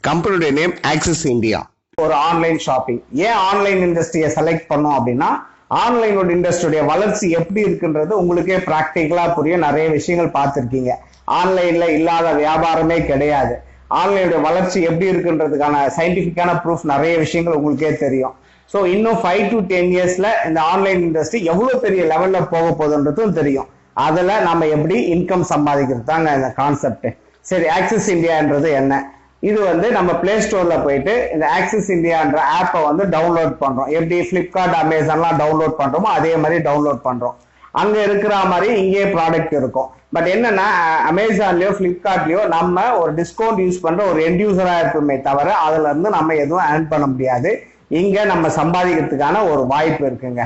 கம்பெனியோட name axis India. ஒரு online shopping. ஏன் ஆன்லைன் இண்டஸ்ட்ரியை செலக்ட் பண்ணோம் அப்படின்னா, ஆன்லைனோட இண்டஸ்ட்ரியோட வளர்ச்சி எப்படி இருக்குன்றது உங்களுக்கே பிராக்டிக்கலா புரியும். நிறைய விஷயங்கள் பார்த்துருக்கீங்க. ஆன்லைன்ல இல்லாத வியாபாரமே கிடையாது. ஆன்லைனோட வளர்ச்சி எப்படி இருக்குன்றதுக்கான சயின்டிபிக்கான ப்ரூஃப் நிறைய விஷயங்கள் உங்களுக்கே தெரியும். ஸோ இன்னும் 5 to 10 இயர்ஸ்ல இந்த ஆன்லைன் இண்டஸ்ட்ரி எவ்வளவு பெரிய லெவல்ல போக போகுதுன்றதும் தெரியும். அதுல நம்ம எப்படி இன்கம் சம்பாதிக்கிறது தாங்க இந்த கான்செப்ட். சரி, ஆக்சிஸ் இந்தியான்றது என்ன? இது நம்ம பிளே ஸ்டோர்ல போயிட்டு இந்த ஆக்சிஸ் இந்தியான்ற ஆப்பை டவுன்லோட் பண்றோம். எப்படி பிளிப்கார்ட், அமேசான்லாம் டவுன்லோட் பண்றோமோ அதே மாதிரி டவுன்லோட் பண்றோம். அங்க இருக்கிற மாதிரி இங்கே ப்ராடக்ட் இருக்கும். பட் என்னன்னா, அமேசான்லயோ பிளிப்கார்ட்லயோ நம்ம ஒரு டிஸ்கவுண்ட் யூஸ் பண்ற ஒரு எண்ட் யூசரா இருப்போமே தவிர அதுல இருந்து நம்ம எதுவும் ஏர்ன் பண்ண முடியாது. இங்க நம்ம சம்பாதிக்கிறதுக்கான ஒரு வாய்ப்பு இருக்குங்க.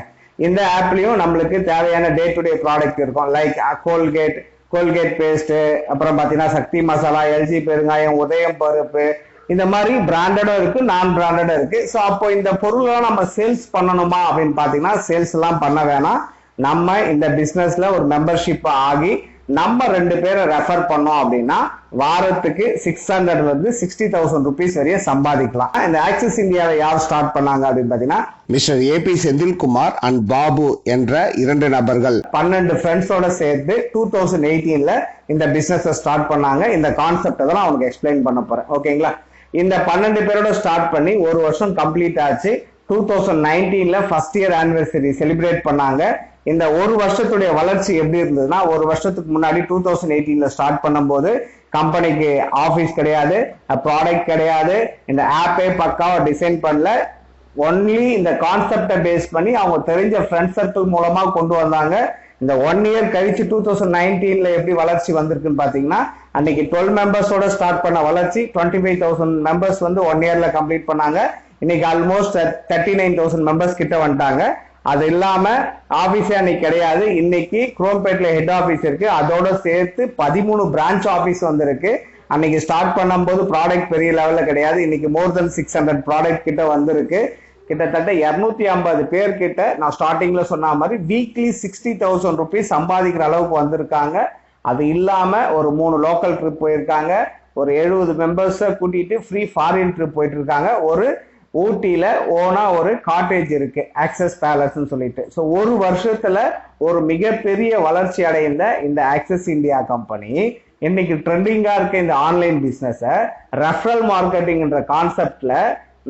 இந்த ஆப்லயும் நம்மளுக்கு தேவையான டே டு டே ப்ராடக்ட் இருக்கும். லைக் கோல்கேட் பேஸ்ட், அப்புறம் பாத்தீங்கன்னா சக்தி மசாலா, எல்ஜி பெருங்காயம், உதயம் பருப்பு, இந்த மாதிரி பிராண்டடும் இருக்கு, நான் பிராண்டடும் இருக்கு. ஸோ அப்போ இந்த பொருள்லாம் நம்ம சேல்ஸ் பண்ணணுமா அப்படின்னு பாத்தீங்கன்னா சேல்ஸ் எல்லாம் பண்ண வேணாம். நம்ம இந்த பிசினஸ்ல ஒரு மெம்பர்ஷிப் ஆகி நம்ம 2 பேரை ரெஃபர் பண்ணோம் அப்படின்னா வாரத்துக்கு 600 இருந்து 60,000 ருபீஸ் வரையும் சம்பாதிக்கலாம். இந்த ஆக்சிஸ் இந்தியாவை யார் ஸ்டார்ட் பண்ணாங்க அப்படின்னு பாத்தீங்கன்னா, mister A B Senthilkumar and Babu என்ற 2 நபர்கள் 12 ஃப்ரெண்ட்ஸோட சேர்த்து 2018ல இந்த பிசினஸ் ஸ்டார்ட் பண்ணாங்க. இந்த கான்செப்ட் தான் நான் உங்களுக்கு எக்ஸ்பிளைன் பண்ண போறேன். ஓகேங்களா? இந்த 12 பேரோட ஸ்டார்ட் பண்ணி ஒரு வருஷம் கம்ப்ளீட் ஆச்சு. 2019ல ஃபர்ஸ்ட் இயர் ஆனிவர்சரி செலிப்ரேட் பண்ணாங்க. இந்த ஒரு வருஷத்துடைய வளர்ச்சி எப்படி இருந்ததுன்னா, ஒரு வருஷத்துக்கு முன்னாடி 2018ல ஸ்டார்ட் பண்ணும்போது கம்பெனிக்கு ஆபீஸ் கிடையாது, ப்ராடக்ட் கிடையாது, இந்த ஆப்பே பக்காவா டிசைன் பண்ணல. ஒன்லி இந்த கான்செப்டை பேஸ் பண்ணி அவங்க தெரிஞ்ச ஃப்ரெண்ட் சர்க்கிள் மூலமா கொண்டு வந்தாங்க. இந்த 1 இயர் கழிச்சு 2019ல எப்படி வளர்ச்சி வந்திருக்குன்னு பாத்தீங்கன்னா, அன்னைக்கு 12 மெம்பர்ஸோட ஸ்டார்ட் பண்ண வளர்ச்சி 25,000 மெம்பர்ஸ் 1 இயர்ல கம்ப்ளீட் பண்ணாங்க. இன்னைக்கு ஆல்மோஸ்ட் 39,000 மெம்பர்ஸ் கிட்ட வந்துட்டாங்க. அது இல்லாம ஆபீஸே அன்னைக்கு கிடையாது. இன்னைக்கு குரோம்பேட்ல ஹெட் ஆபீஸ் இருக்கு. அதோட சேர்த்து 13 பிரான்ச் ஆபீஸ் வந்திருக்கு. அன்னைக்கு ஸ்டார்ட் பண்ணும்போது ப்ராடக்ட் பெரிய லெவல்ல கிடையாது. இன்னைக்கு மோர் தென் 600 ப்ராடக்ட் கிட்ட வந்திருக்கு. கிட்டத்தட்ட 250 பேர் கிட்ட நான் ஸ்டார்டிங்ல சொன்ன மாதிரி வீக்லி 60,000 ருபீஸ் சம்பாதிக்கிற அளவுக்கு வந்திருக்காங்க. அது இல்லாம ஒரு 3 லோக்கல் ட்ரிப் போயிருக்காங்க. ஒரு 70 மெம்பர்ஸை கூட்டிட்டு ஃப்ரீ ஃபாரின் ட்ரிப் போயிட்டு இருக்காங்க. ஒரு ஊட்டியில ஓனா ஒரு காட்டேஜ் இருக்கு, ஆக்சஸ் பேலஸ் சொல்லிட்டு. ஸோ ஒரு வருஷத்துல ஒரு மிகப்பெரிய வளர்ச்சி அடைந்த இந்த ஆக்சஸ் இந்தியா கம்பெனி இன்னைக்கு ட்ரெண்டிங்கா இருக்க இந்த ஆன்லைன் பிசினஸ் ரெஃபரல் மார்க்கெட்டிங்ன்ற கான்செப்ட்ல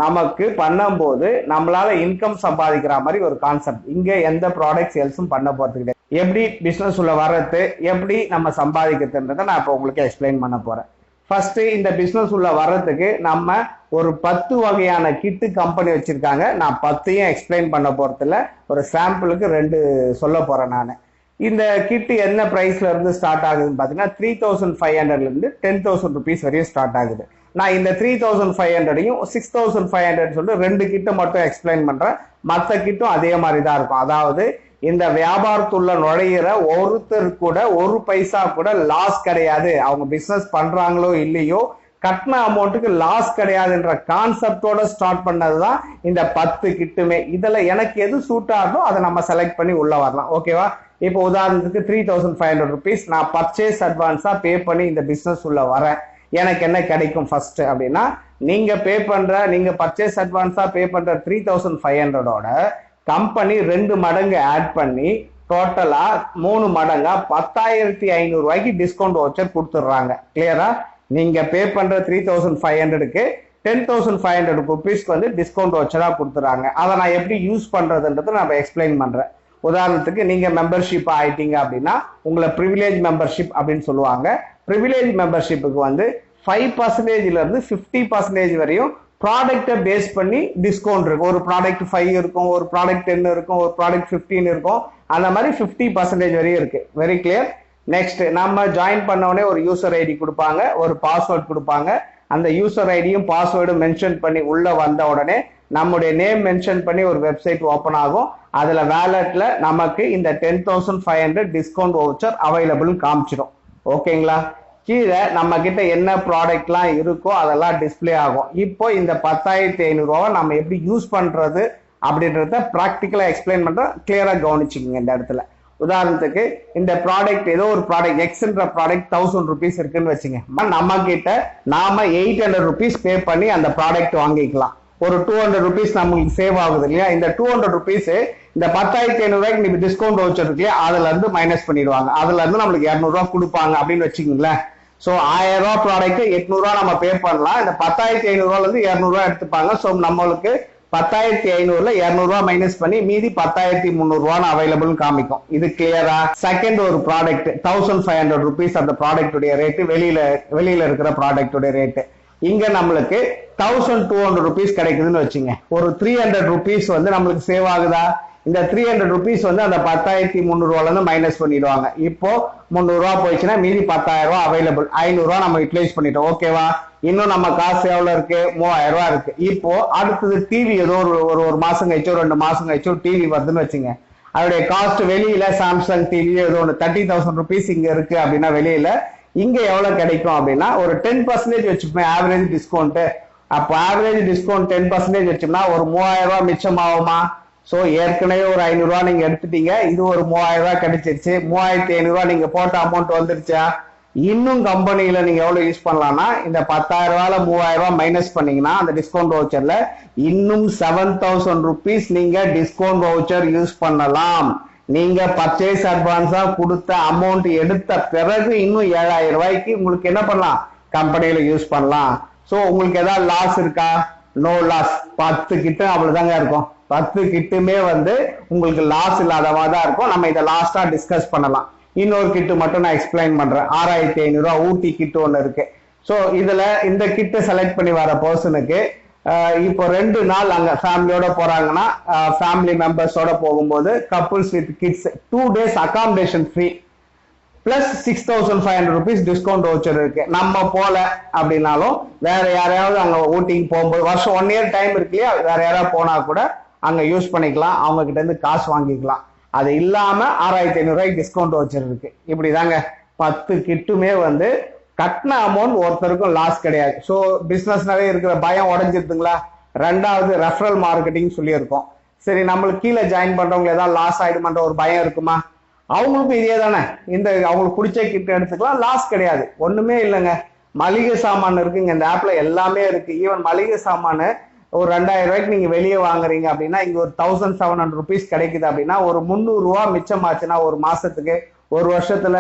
நமக்கு பண்ணும்போது நம்மளால இன்கம் சம்பாதிக்கிற மாதிரி ஒரு கான்செப்ட். இங்க எந்த ப்ராடக்ட் சேல்ஸும் பண்ண போறது கிடையாது. எப்படி பிசினஸ் உள்ள வர்றது, எப்படி நம்ம சம்பாதிக்கிறதுன்றதை நான் இப்போ உங்களுக்கு எக்ஸ்பிளைன் பண்ண போறேன். ஃபர்ஸ்ட், இந்த பிசினஸ் உள்ள வர்றதுக்கு நம்ம ஒரு 10 வகையான கிட்டு கம்பெனி வச்சிருக்காங்க. நான் 10ஐயும் எக்ஸ்பிளைன் பண்ண போறதில்ல, ஒரு சாம்பிளுக்கு 2 சொல்ல போறேன் நான். இந்த கிட்டு என்ன பிரைஸ்ல இருந்து ஸ்டார்ட் ஆகுதுன்னு பாத்தீங்கன்னா 3,500ல இருந்து 10,000 ருபீஸ் வரையும் ஸ்டார்ட் ஆகுது. நான் இந்த 3,500ஐயும் 6,500 சொல்லிட்டு 2 கிட்ட மட்டும் எக்ஸ்பிளைன் பண்றேன். மற்ற கிட்டும் அதே மாதிரி தான் இருக்கும். அதாவது இந்த வியாபாரத்துள்ள நுழையிற ஒருத்தர் கூட ஒரு பைசா கூட லாஸ் கிடையாது. அவங்க பிசினஸ் பண்றாங்களோ இல்லையோ கட்டின அமௌண்ட்டுக்கு லாஸ் கிடையாதுன்ற கான்செப்டோட ஸ்டார்ட் பண்ணதுதான் இந்த 10 கிட்டுமே. இதுல எனக்கு எது சூட் ஆகுதோ அதை நம்ம செலக்ட் பண்ணி உள்ள வரலாம். ஓகேவா? இப்போ உதாரணத்துக்கு 3,500 ருபீஸ் நான் பர்ச்சேஸ் அட்வான்ஸா பே பண்ணி இந்த பிசினஸ் உள்ள வரேன். எனக்கு என்ன கிடைக்கும் ஃபர்ஸ்ட் அப்படின்னா, நீங்க பர்ச்சேஸ் அட்வான்ஸா பே பண்ற 3,500ஓட கம்பெனி 2 மடங்கு ஆட் பண்ணி டோட்டலா 3 மடங்கா 10,500 ரூபாய்க்கு டிஸ்கவுண்ட் வவுச்சர் கொடுத்துடுறாங்க. கிளியரா? நீங்க பே பண்ற 3,500க்கு 10,500 ருபீஸ்க்கு டிஸ்கவுண்ட் வவுச்சரா கொடுத்துறாங்க. அதை நான் எப்படி யூஸ் பண்றதுன்றதை நான் எக்ஸ்பிளைன் பண்றேன். உதாரணத்துக்கு நீங்க மெம்பர்ஷிப் ஆயிட்டீங்க அப்படின்னா உங்களை ப்ரிவிலேஜ் மெம்பர்ஷிப் அப்படின்னு சொல்லுவாங்க. ப்ரிவிலேஜ் மெம்பர்ஷிப்புக்கு 5%ல இருந்து 50% வரையும் ப்ராடக்டை பேஸ் பண்ணி டிஸ்கவுண்ட் இருக்கும். ஒரு ப்ராடக்ட் 5 இருக்கும், ஒரு ப்ராடக்ட் 10 இருக்கும், ஒரு ப்ராடக்ட் 15 இருக்கும். அந்த மாதிரி 50% வரையும் இருக்கு. Very clear. நெக்ஸ்ட், நம்ம ஜாயின் பண்ண உடனே ஒரு யூசர் ஐடி கொடுப்பாங்க, ஒரு பாஸ்வேர்ட் கொடுப்பாங்க. அந்த யூசர் ஐடியும் பாஸ்வேர்டும் மென்ஷன் பண்ணி உள்ள வந்த உடனே நம்முடைய நேம் மென்ஷன் பண்ணி ஒரு வெப்சைட் ஓபன் ஆகும். அதுல வேலட்ல நமக்கு இந்த 10,500 டிஸ்கவுண்ட் வவுச்சர் அவைலபிள் காமிச்சிடும். ஓகேங்களா? கீழே நம்ம கிட்ட என்ன ப்ராடக்ட்லாம் இருக்கோ அதெல்லாம் டிஸ்பிளே ஆகும். இப்போ இந்த 10,500 ரூபாவை நம்ம எப்படி யூஸ் பண்றது அப்படின்றத பிராக்டிக்கலா எக்ஸ்பிளைன் பண்றேன். கிளியரா கவனிச்சுக்கோங்க. இந்த இடத்துல உதாரணத்துக்கு இந்த ப்ராடக்ட் ஏதோ ஒரு ப்ராடக்ட் எக்ஸ்ன்ற ப்ராடக்ட் 1000 rupees இருக்குன்னு வச்சுங்க. நம்ம கிட்ட நாம 800 rupees பே பண்ணி அந்த ப்ராடக்ட் வாங்கிக்கலாம். ஒரு 200 rupees நமக்கு சேவ் ஆகுது இல்லையா? இந்த 200 rupees இந்த 10,500 ரூபாய்க்கு நீங்க டிஸ்கவுண்ட் வவுச்சர் இருக்கு இல்லையா, அதுல இருந்து மைனஸ் பண்ணிடுவாங்க. அதுல இருந்து நம்மளுக்கு 200 ரூபாய் கொடுப்பாங்க அப்படின்னு வச்சுக்கீங்களேன். சோ 1000 ரூபாய் ப்ராடக்ட் 800 ரூபாய் நம்ம பே பண்ணலாம். இந்த 10,500 ரூபாய்ல இருந்து 200 ரூபாய் எடுத்துப்பாங்க. சோ நம்மளுக்கு 10,500ல 200 ரூபாய் மைனஸ் பண்ணி மீதி 10,300 ரூபாய் அவைலபிள் காமிக்கும். இது கிளியரா? செகண்ட் ஒரு ப்ராடக்ட் 1,500 rupees அந்த ப்ராடக்ட் உடைய ரேட், வெளியில இருக்கிற ப்ராடக்ட் உடைய ரேட். இங்க நம்மளுக்கு 1,200 rupees கிடைக்குதுன்னு வச்சுங்க. ஒரு 300 rupees வந்து நம்மளுக்கு சேவ் ஆகுதா? இந்த 300 rupees வந்து அந்த 10,300 ரூபாய்ல இருந்து மைனஸ் பண்ணிடுவாங்க. இப்போ 300 ரூபாய் போயிடுச்சுன்னா மீதி 10,000 ரூபாய் அவைலபிள். 500 ரூபாய் நம்ம யூட்டிலைஸ் பண்ணிட்டோம். ஓகேவா? இன்னும் நம்ம காசு எவ்வளவு இருக்கு? 3000 ரூபாய் இருக்கு. இப்போ அடுத்தது டிவி ஏதோ ஒரு மாசம் கழிச்சோ 2 மாசம் கழிச்சோ டிவி வருதுன்னு வச்சுங்க. அதோடைய காஸ்ட் வெளியில சாம்சங் டிவி ஏதோ 30,000 rupees இங்க இருக்கு அப்படின்னா வெளியில இங்க எவ்வளவு கிடைக்கும் அப்படின்னா ஒரு 10% வச்சுப்போம் ஆவரேஜ் டிஸ்கவுண்ட். அப்போ ஆவரேஜ் டிஸ்கவுண்ட் 10% வச்சோம்னா ஒரு 3000 ரூபாய் மிச்சம் ஆகுமா? சோ ஏற்கனவே ஒரு 500 ரூபாய் நீங்க எடுத்துட்டீங்க, இது ஒரு 3000 ரூபாய் கிடைச்சிருச்சு. 3,500 ரூபாய் நீங்க போட்ட அமௌண்ட் வந்துருச்சா? இன்னும் கம்பெனில நீங்க எவ்வளவு யூஸ் பண்ணலாம்னா இந்த 10,000 ரூபாய்ல 3,000 ரூபாய் மைனஸ் பண்ணீங்கன்னா அந்த டிஸ்கவுண்ட் வவுச்சர்ல இன்னும் 7,000 rupees நீங்க டிஸ்கவுண்ட் வவுச்சர் யூஸ் பண்ணலாம். நீங்க பர்ச்சேஸ் அட்வான்ஸா கொடுத்த அமௌண்ட் எடுத்த பிறகு இன்னும் 7,000 ரூபாய்க்கு உங்களுக்கு என்ன பண்ணலாம்? கம்பெனியில யூஸ் பண்ணலாம். சோ உங்களுக்கு ஏதாவது லாஸ் இருக்கா? No loss. 10 கிட்ட அவ்வளவுதாங்க இருக்கும். 10 கிட்டுமே வந்து உங்களுக்கு லாஸ் இல்லாதவா தான் இருக்கும். நம்ம இதை லாஸ்டா டிஸ்கஸ் பண்ணலாம். இன்னொரு கிட்டு மட்டும் நான் எக்ஸ்பிளைன் பண்றேன். 6,500 ரூபாய் ஊட்டி கிட்டு ஒண்ணு இருக்கு. சோ இதுல இந்த கிட்டு செலக்ட் பண்ணி வர பர்சனுக்கு இப்போ 2 நாள் அங்க ஃபேமிலியோட போறாங்கன்னா ஃபேமிலி மெம்பர்ஸோட போகும்போது couples with kids 2 days accommodation free plus 6,500 rupees discount voucher இருக்கு. நம்ம போல அப்படின்னாலும் வேற யாரையாவது அங்க ஊட்டிக்கு போகும்போது வருஷம் 1 year டைம் இருக்கு இல்லையா, வேற யாராவது போனா கூட அங்க யூஸ் பண்ணிக்கலாம். அவங்க கிட்ட இருந்து காசு வாங்கிக்கலாம். அது இல்லாம 6,500 ரூபாய்க்கு டிஸ்கவுண்ட் வவுச்சர் இருக்கு. இப்படிதாங்க 10 கிட்டுமே வந்து கட்டின அமௌண்ட் ஒருத்தருக்கும் லாஸ் கிடையாது. ஸோ பிசினஸ்னாலே இருக்கிற பயம் உடஞ்சிருதுங்களா? ரெண்டாவது ரெஃபரல் மார்க்கெட்டிங் சொல்லியிருக்கோம். சரி, நம்மளுக்கு கீழே ஜாயின் பண்றவங்க ஏதாவது லாஸ் ஆயிடுமான்ற ஒரு பயம் இருக்குமா? அவங்களுக்கும் இதே தானே. இந்த அவங்களுக்கு பிடிச்ச கிட் எடுத்துக்கலாம், லாஸ் கிடையாது. ஒண்ணுமே இல்லைங்க. மளிகை சாமான் இருக்குங்க இந்த ஆப்ல, எல்லாமே இருக்கு. ஈவன் மளிகை சாமான் ஒரு 2,000 ரூபாய்க்கு நீங்க வெளியே வாங்குறீங்க அப்படின்னா இங்க ஒரு 1,700 rupees கிடைக்குது அப்படின்னா ஒரு 300 ரூபாய் மிச்சமாச்சுன்னா ஒரு மாசத்துக்கு ஒரு வருஷத்துல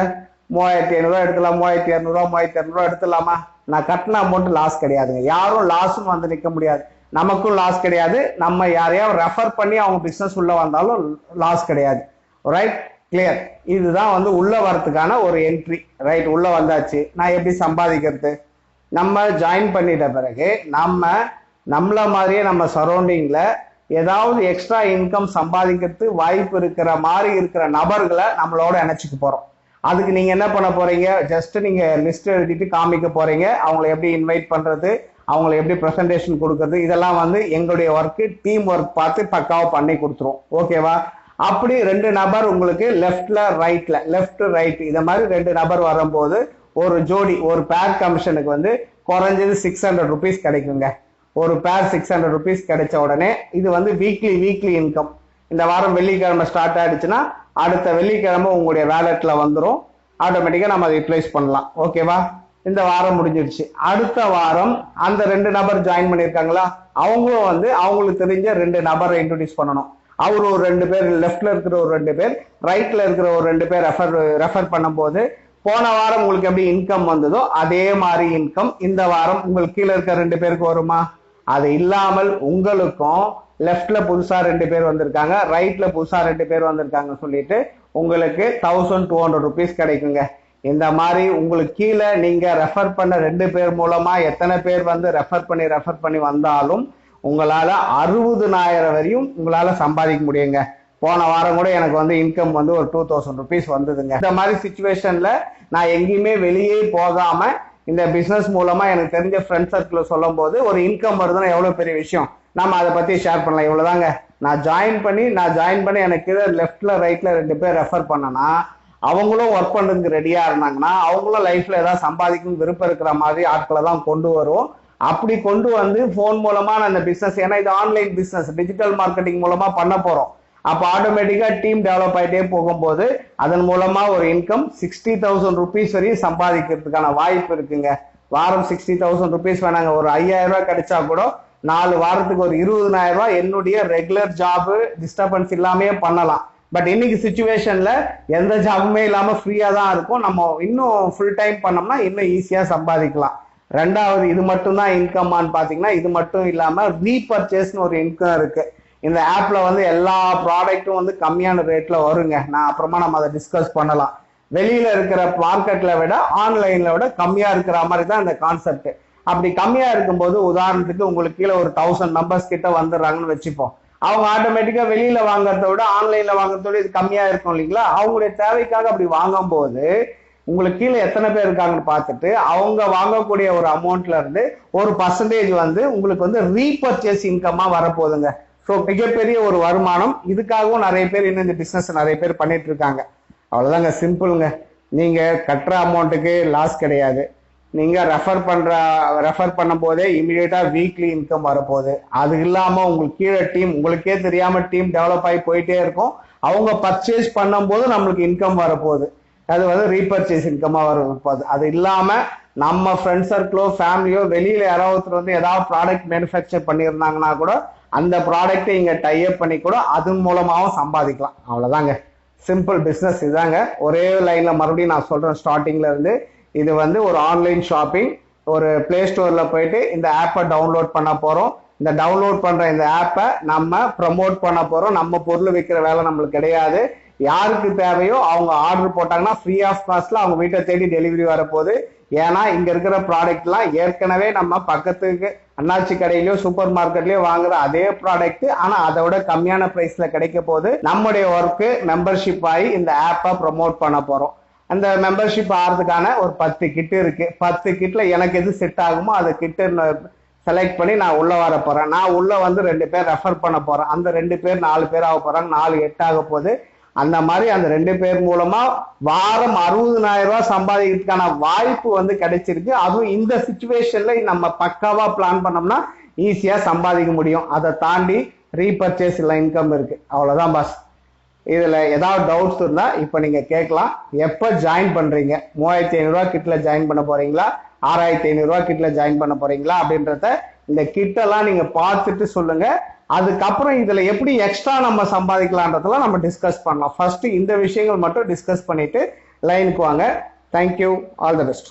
3,500 ரூபாய் எடுக்கலாம். 3,200 ரூபாய் 3,200 ரூபாய் எடுத்துலாமா? நான் கட்டின அமௌண்ட் லாஸ் கிடையாதுங்க. யாரும் லாஸும் வந்து நிக்க முடியாது. நமக்கும் லாஸ் கிடையாது. நம்ம யாரையாவது ரெஃபர் பண்ணி அவங்க பிசினஸ் உள்ள வந்தாலும் லாஸ் கிடையாது. Right, clear. இதுதான் வந்து உள்ள வரதுக்கான ஒரு என்ட்ரி. ரைட், உள்ள வந்தாச்சு. நான் எப்படி சம்பாதிக்கிறது? நம்ம ஜாயின் பண்ணிட்ட பிறகு நம்மள மாதிரியே நம்ம சரௌண்டிங்ல ஏதாவது எக்ஸ்ட்ரா இன்கம் சம்பாதிக்கிறது வாய்ப்பு இருக்கிற மாதிரி இருக்கிற நபர்களை நம்மளோட இணைச்சிக்க போறோம். அதுக்கு நீங்க என்ன பண்ண போறீங்க? ஜஸ்ட் நீங்க லிஸ்ட் எழுதிட்டு காமிக்க போறீங்க. அவங்களை எப்படி இன்வைட் பண்றது, அவங்களை எப்படி பிரசன்டேஷன் கொடுக்கறது, இதெல்லாம் வந்து எங்களுடைய ஒர்க், டீம் ஒர்க் பார்த்து பக்காவா பண்ணி கொடுத்துரும். ஓகேவா? அப்படி 2 நபர் உங்களுக்கு லெஃப்ட் ரைட் இத மாதிரி 2 நபர் வரும்போது ஒரு ஜோடி ஒரு பேர் கமிஷனுக்கு வந்து குறைஞ்சது 600 rupees கிடைக்குங்க. ஒரு பேர் 600 rupees கிடைச்ச உடனே இது வந்து வீக்லி இன்கம். இந்த வாரம் வெள்ளிக்கிழமை ஸ்டார்ட் ஆயிடுச்சுன்னா அடுத்த வெள்ளிக்கிழமை உங்களுடைய வேலெட்ல வந்துடும். ஆட்டோமேட்டிக்கா நம்ம அதை யூட்டிலைஸ் பண்ணலாம். ஓகேவா? இந்த வாரம் முடிஞ்சிருச்சு. அடுத்த வாரம் அந்த 2 நபர் ஜாயின் பண்ணிருக்காங்களா, அவங்களும் வந்து அவங்களுக்கு தெரிஞ்ச 2 நபரை இன்ட்ரோடியூஸ் பண்ணணும். அவர் ஒரு 2 பேர், லெஃப்ட்ல இருக்கிற ஒரு 2 பேர், ரைட்ல இருக்கிற ஒரு 2 பேர் ரெஃபர் பண்ணும்போது போன வாரம் உங்களுக்கு எப்படி இன்கம் வந்ததோ அதே மாதிரி இன்கம் இந்த வாரம் உங்களுக்கு கீழே இருக்க 2 பேருக்கு வருமா? அது இல்லாமல் உங்களுக்கும் லெஃப்ட்ல புதுசா 2 பேர் வந்திருக்காங்க, ரைட்ல புதுசா 2 பேர் வந்திருக்காங்க சொல்லிட்டு உங்களுக்கு 1,200 rupees கிடைக்குங்க. இந்த மாதிரி உங்களுக்கு கீழே நீங்க ரெஃபர் பண்ண 2 பேர் மூலமா எத்தனை பேர் வந்து ரெஃபர் பண்ணி வந்தாலும் உங்களால 60,000 வரையும் உங்களால சம்பாதிக்க முடியுங்க. போன வாரம் கூட எனக்கு வந்து இன்கம் வந்து ஒரு 2,000 rupees வந்ததுங்க. இந்த மாதிரி சிச்சுவேஷன்ல நான் எங்கேயுமே வெளியே போகாம இந்த பிசினஸ் மூலமா எனக்கு தெரிஞ்ச ஃப்ரெண்ட் சர்க்கிள் சொல்லும் போது ஒரு இன்கம் வருதுன்னா எவ்வளவு பெரிய விஷயம். நம்ம அதை பத்தி ஷேர் பண்ணலாம். இவ்வளவுதாங்க. நான் ஜாயின் பண்ணி எனக்கு லெஃப்ட்ல ரைட்ல 2 பேர் ரெஃபர் பண்ணனா அவங்களும் ஒர்க் பண்றதுக்கு ரெடியா இருந்தாங்கன்னா அவங்களும் லைஃப்ல ஏதாவது சம்பாதிக்கணும் விருப்பம் இருக்கிற மாதிரி ஆட்களை தான் கொண்டு வரும். அப்படி கொண்டு வந்து போன் மூலமா அந்த பிசினஸ், ஏன்னா இது ஆன்லைன் பிசினஸ், டிஜிட்டல் மார்க்கெட்டிங் மூலமா பண்ண போறோம். அப்போ ஆட்டோமேட்டிக்கா டீம் டெவலப் ஆகிட்டே போகும்போது அதன் மூலமா ஒரு இன்கம் 60,000 rupees வரையும் சம்பாதிக்கிறதுக்கான வாய்ப்பு இருக்குங்க. வாரம் 60,000 rupees வேணாங்க, ஒரு 5,000 ரூபாய் கிடைச்சா கூட 4 வாரத்துக்கு ஒரு 20,000 ரூபாய் என்னுடைய ரெகுலர் ஜாப் டிஸ்டர்பன்ஸ் இல்லாமே பண்ணலாம். பட் இன்னைக்கு சுச்சுவேஷன்ல எந்த ஜாபுமே இல்லாம ஃப்ரீயா தான் இருக்கும். நம்ம இன்னும் ஃபுல் டைம் பண்ணோம்னா இன்னும் ஈஸியா சம்பாதிக்கலாம். ரெண்டாவது, இது மட்டும் தான் இன்கம்மான்னு பாத்தீங்கன்னா இது மட்டும் இல்லாம ரீபர்ச்சேஸ்னு ஒரு இன்கம் இருக்கு. இந்த ஆப்ல வந்து எல்லா ப்ராடக்ட்டும் வந்து கம்மியான ரேட்ல வருங்க. நான் அப்புறமா நம்ம அதை டிஸ்கஸ் பண்ணலாம். வெளியில இருக்கிற மார்க்கெட்ல விட ஆன்லைன்ல விட கம்மியா இருக்கிற மாதிரி தான் இந்த கான்செப்ட். அப்படி கம்மியா இருக்கும்போது உதாரணத்துக்கு உங்களுக்கு கீழே ஒரு 1000 மெம்பர்ஸ் கிட்ட வந்துடுறாங்கன்னு வச்சுப்போம். அவங்க ஆட்டோமேட்டிக்கா வெளியில வாங்குறத விட ஆன்லைன்ல வாங்குறத விட இது கம்மியா இருக்கும் இல்லைங்களா? அவங்களுடைய தேவைக்காக அப்படி வாங்கும் போது உங்களுக்கு கீழே எத்தனை பேர் இருக்காங்கன்னு பார்த்துட்டு அவங்க வாங்கக்கூடிய ஒரு அமௌண்ட்ல இருந்து ஒரு பர்சன்டேஜ் வந்து உங்களுக்கு வந்து ரீபர்ச்சேஸ் இன்கமா வரப்போகுதுங்க. ஸோ மிகப்பெரிய ஒரு வருமானம். இதுக்காகவும் நிறைய பேர் இன்னும் இந்த பிசினஸ் நிறைய பேர் பண்ணிட்டு இருக்காங்க. அவ்வளவுதாங்க, சிம்பிளுங்க. நீங்க கட்டுற அமௌண்ட்டுக்கு லாஸ் கிடையாது. நீங்க ரெஃபர் பண்ணும் போதே இமீடியட்டா வீக்லி இன்கம் வரப்போகுது. அது இல்லாம உங்களுக்கு கீழே டீம் உங்களுக்கே தெரியாம டீம் டெவலப் ஆகி போயிட்டே இருக்கும். அவங்க பர்ச்சேஸ் பண்ணும் போது நம்மளுக்கு இன்கம் வரப்போகுது. அது வந்து ரீபர்ச்சேஸ் இன்கமா வரப்போகுது. அது இல்லாம நம்ம ஃப்ரெண்ட் சர்க்கிளோ ஃபேமிலியோ வெளியில யாராவது வந்து ஏதாவது ப்ராடக்ட் மேனுஃபேக்சர் பண்ணியிருந்தாங்கன்னா கூட அந்த ப்ராடக்டை இங்க டைப் பண்ணி கூட அதன் மூலமாவும் சம்பாதிக்கலாம். அவ்வளவுதாங்க, சிம்பிள் பிசினஸ் இதாங்க. ஒரே லைன்ல மறுபடியும் நான் சொல்றேன் ஸ்டார்டிங்ல இருந்து. இது வந்து ஒரு ஆன்லைன் ஷாப்பிங். ஒரு பிளே ஸ்டோர்ல போயிட்டு இந்த ஆப்பை டவுன்லோட் பண்ண போறோம். இந்த டவுன்லோட் பண்ற இந்த ஆப்பை நம்ம ப்ரமோட் பண்ண போறோம். நம்ம பொருள் விற்கிற வேலை நம்மளுக்கு கிடையாது. யாருக்கு தேவையோ அவங்க ஆர்டர் போட்டாங்கன்னா ஃப்ரீ ஆஃப் காஸ்ட்ல அவங்க வீட்டை தேடி டெலிவரி வரப்போகுது. ஏன்னா இங்க இருக்கிற ப்ராடக்ட் எல்லாம் ஏற்கனவே நம்ம பக்கத்துக்கு அண்ணாச்சி கடையிலயோ சூப்பர் மார்க்கெட்லயோ வாங்குற அதே ப்ராடக்ட், ஆனா அதை விட கம்மியான பிரைஸ்ல கிடைக்க போது நம்முடைய ஒர்க்கு மெம்பர்ஷிப் ஆகி இந்த ஆப்பை ப்ரமோட் பண்ண போறோம். அந்த மெம்பர்ஷிப் ஆகிறதுக்கான ஒரு 10 கிட் இருக்கு. 10 கிட்ல எனக்கு எது செட் ஆகுமோ அதை கிட்ட செலக்ட் பண்ணி நான் உள்ள வர போறேன். நான் உள்ள வந்து 2 பேர் ரெஃபர் பண்ண போறேன். அந்த 2 பேர் 4 பேர் ஆக போறாங்க. 4 8 ஆக போகுது. அந்த மாதிரி அந்த 2 பேர் மூலமா வாரம் 60,000 ரூபாய் சம்பாதிக்கிறதுக்கான வாய்ப்பு வந்து கிடைச்சிருக்கு. அதுவும் இந்த சிச்சுவேஷன்ல நம்ம பக்காவா பிளான் பண்ணோம்னா ஈஸியா சம்பாதிக்க முடியும். அதை தாண்டி ரீபர்ச்சேஸ் இல்லை இன்கம் இருக்கு. அவ்வளவுதான் பாஸ். இதுல ஏதாவது டவுட்ஸ் இருந்தா இப்ப நீங்க கேட்கலாம். எப்ப ஜாயின் பண்றீங்க? 3,500 ரூபாய் கிட்ல ஜாயின் பண்ண போறீங்களா, 6,500 ரூபாய் கிட்ல ஜாயின் பண்ண போறீங்களா அப்படின்றத இந்த கிட்டெல்லாம் நீங்க பார்த்துட்டு சொல்லுங்க. அதுக்கப்புறம் இதுல எப்படி எக்ஸ்ட்ரா நம்ம சம்பாதிக்கலான்றதெல்லாம் நம்ம டிஸ்கஸ் பண்ணலாம். ஃபர்ஸ்ட் இந்த விஷயங்கள் மட்டும் டிஸ்கஸ் பண்ணிட்டு லைனுக்கு வாங்க. Thank you, all the best.